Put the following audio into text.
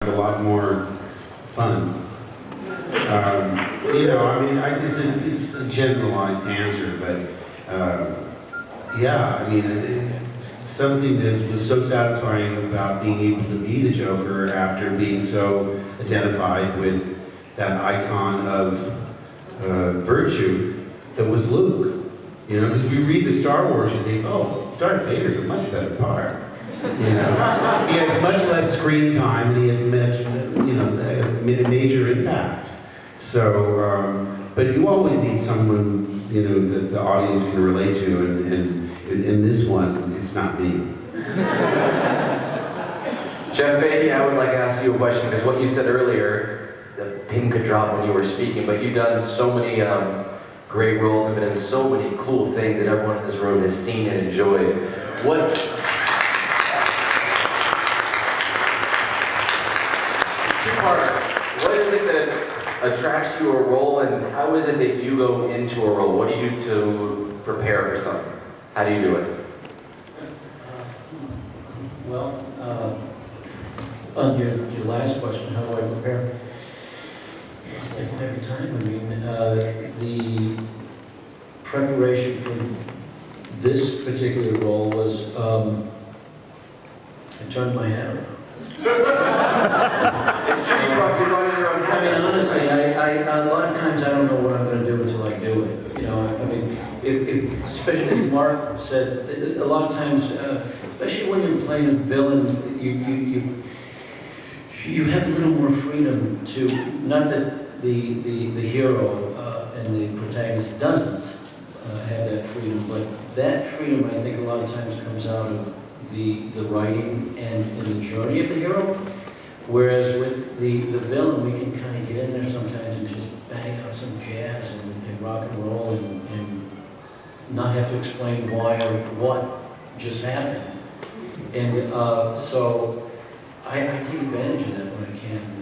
a lot more fun. You know, I mean, it's a generalized answer, but yeah, I mean, something that was so satisfying about being able to be the Joker after being so identified with that icon of virtue that was Luke. You know, because we read the Star Wars and think, oh, Darth Vader's a much better part. You know, he has much less screen time and he has much, you know, major impact. So, but you always need someone, you know, that the audience can relate to, and in this one, it's not me. Jeff Fahey, I would like to ask you a question, because what you said earlier, the pin could drop when you were speaking, but you've done so many great roles and been in so many cool things that everyone in this room has seen and enjoyed. What is it that attracts you a role, and how is it that you go into a role? What do you do to prepare for something? How do you do it? Well, on your last question, how do I prepare? It's different every time. I mean, the preparation for this particular role was, I turned my hair around. It's true, you brought your own. I mean, honestly, a lot of times I don't know what I'm going to do until I do it. You know, I mean, especially as Mark said, a lot of times, especially when you're playing a villain, you have a little more freedom to, not that the hero and the protagonist doesn't have that freedom, but that freedom, I think, a lot of times comes out of the writing and the journey of the hero. Whereas with the villain, we can kind of get in there sometimes and just bang out some jazz and rock and roll and not have to explain why or what just happened. And so I take advantage of that when I can.